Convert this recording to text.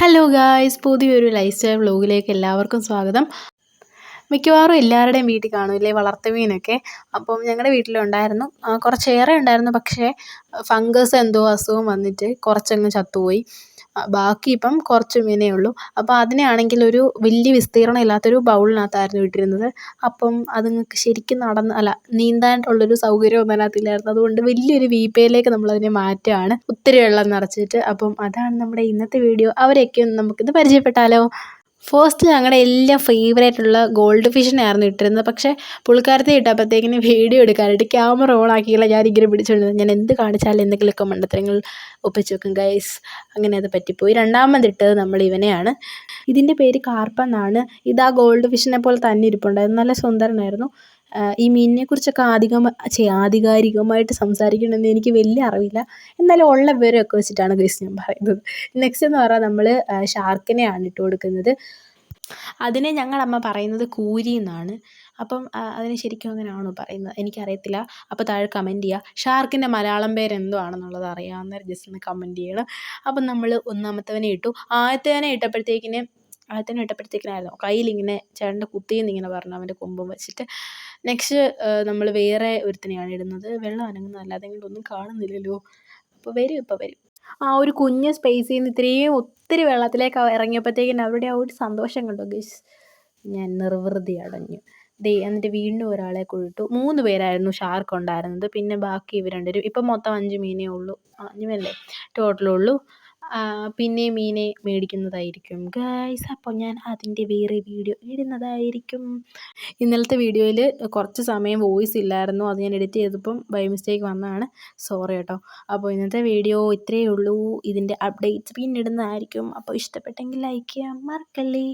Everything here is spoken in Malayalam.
ഹലോ ഗായ്സ്, പുതിയൊരു ലൈഫ് സ്റ്റൈൽ വ്ലോഗിലേക്ക് എല്ലാവർക്കും സ്വാഗതം. മിക്കവാറും എല്ലാവരുടെയും വീട്ടിൽ കാണൂല്ലേ വളർത്തുമീനൊക്കെ. അപ്പം ഞങ്ങളുടെ വീട്ടിലുണ്ടായിരുന്നു, കുറച്ചേറെ ഉണ്ടായിരുന്നു. പക്ഷേ ഫംഗസ് എന്തോ അസുഖം വന്നിട്ട് കുറച്ചങ്ങ് ചത്തുപോയി. ബാക്കി ഇപ്പം കുറച്ച് മീനേ ഉള്ളൂ. അപ്പോൾ അതിനെയാണെങ്കിൽ ഒരു വലിയ വിസ്തീർണ്ണം ഇല്ലാത്തൊരു ബൗളിനകത്തായിരുന്നു ഇട്ടിരുന്നത്. അപ്പം അതുങ്ങൾക്ക് ശരിക്കും നീന്താനുള്ളൊരു സൗകര്യമൊന്നും അതിനകത്തില്ലായിരുന്നു. അതുകൊണ്ട് വലിയൊരു വീപ്പയിലേക്ക് നമ്മളതിനെ മാറ്റുകയാണ്, ഒത്തിരി വെള്ളം നിറച്ചിട്ട്. അപ്പം അതാണ് നമ്മുടെ ഇന്നത്തെ വീഡിയോ. അവരെയൊക്കെ ഒന്ന് നമുക്കിന്ന് പരിചയപ്പെട്ടാലോ. ഫസ്റ്റ് ഞങ്ങളുടെ എല്ലാം ഫേവറേറ്റുള്ള ഗോൾഡ് ഫിഷിനെയായിരുന്നു ഇട്ടിരുന്നത്. പക്ഷേ പുള്ളിക്കാരത്തെ ഇട്ടപ്പോഴത്തേക്കിന് വീഡിയോ എടുക്കാനായിട്ട് ക്യാമറ ഓൺ ആക്കിയില്ല. ഞാനിങ്ങനെ പിടിച്ചുകൊണ്ടിരുന്നത്. ഞാൻ എന്ത് കാണിച്ചാലും എന്തെങ്കിലുമൊക്കെ മണ്ടത്തരങ്ങൾ ഒപ്പിച്ച് വെക്കും ഗൈസ്. അങ്ങനെ അത് പറ്റിപ്പോയി. രണ്ടാമതിട്ടത് നമ്മൾ ഇവനെയാണ്. ഇതിൻ്റെ പേര് കാർപ്പെന്നാണ്. ഇതാ ഗോൾഡ് ഫിഷിനെ പോലെ തന്നെ ഇരിപ്പുണ്ടായിരുന്നു. നല്ല സുന്ദരനായിരുന്നു. ഈ മീനിനെക്കുറിച്ചൊക്കെ ആധികാരികമായിട്ട് സംസാരിക്കണമെന്ന് എനിക്ക് വലിയ അറിവില്ല. എന്നാലും ഉള്ള വിവരമൊക്കെ വെച്ചിട്ടാണ് ഗൈസ് ഞാൻ പറയുന്നത്. നെക്സ്റ്റ് എന്ന് പറഞ്ഞാൽ നമ്മൾ ഷാർക്കിനെയാണ് ഇട്ട് കൊടുക്കുന്നത്. അതിനെ ഞങ്ങളമ്മ പറയുന്നത് കൂരി എന്നാണ്. അപ്പം അതിന് ശരിക്കും അങ്ങനെയാണോ പറയുന്നത് എനിക്കറിയത്തില്ല. അപ്പോൾ താഴെ കമൻറ്റ് ചെയ്യുക. ഷാർക്കിൻ്റെ മലയാളം പേര് എന്തോ ആണെന്നുള്ളത് അറിയാവുന്നവർ ജസ്റ്റ് ഒന്ന് കമൻറ്റ് ചെയ്യണം. അപ്പം നമ്മൾ ഒന്നാമത്തവനെ ഇട്ടു. ആദ്യത്തേനെ ഇട്ടപ്പോഴത്തേക്കിനായിരുന്നു കയ്യിലിങ്ങനെ ചേട്ടൻ്റെ കുത്തിയെന്ന് ഇങ്ങനെ പറഞ്ഞു, അവൻ്റെ കൊമ്പും വെച്ചിട്ട്. നെക്സ്റ്റ് നമ്മൾ വേറെ ഒരുത്തിനെയാണ് ഇടുന്നത്. വെള്ളം അനങ്ങുന്നതല്ലാതെ ഒന്നും കാണുന്നില്ലല്ലോ. അപ്പോൾ ഇപ്പോൾ വരും. ആ ഒരു കുഞ്ഞ് സ്പേസിൽ നിന്ന് ഇത്രയും ഒത്തിരി വെള്ളത്തിലേക്ക് ഇറങ്ങിയപ്പോഴത്തേക്കിന് അവരുടെ ആ ഒരു സന്തോഷം കണ്ടോ ഗൈസ്, ഞാൻ നിർവൃതി അടഞ്ഞു. എന്നിട്ട് വീണ്ടും ഒരാളെ കൊണ്ടിട്ടു. 3 പേരായിരുന്നു ഷാർക്ക് ഉണ്ടായിരുന്നത്. പിന്നെ ബാക്കി ഇവർ രണ്ടുപേരും. ഇപ്പം മൊത്തം 5 മീനേ ഉള്ളൂ. 5 മീനല്ലേ ടോട്ടലുള്ളൂ. പിന്നെ മീനെ മേടിക്കുന്നതായിരിക്കും ഗൈസ്. അപ്പോൾ ഞാൻ അതിൻ്റെ വേറെ വീഡിയോ ഇടുന്നതായിരിക്കും. ഇന്നലത്തെ വീഡിയോയിൽ കുറച്ച് സമയം വോയിസ് ഇല്ലായിരുന്നു. അത് ഞാൻ എഡിറ്റ് ചെയ്തപ്പം ബൈ മിസ്റ്റേക്ക് വന്നതാണ്. സോറി കേട്ടോ. അപ്പോൾ ഇന്നത്തെ വീഡിയോ ഇത്രയേ ഉള്ളൂ. ഇതിൻ്റെ അപ്ഡേറ്റ്സ് പിന്നെ ഇടുന്നതായിരിക്കും. അപ്പോൾ ഇഷ്ടപ്പെട്ടെങ്കിൽ ലൈക്ക് ചെയ്യാൻ മറക്കല്ലേ.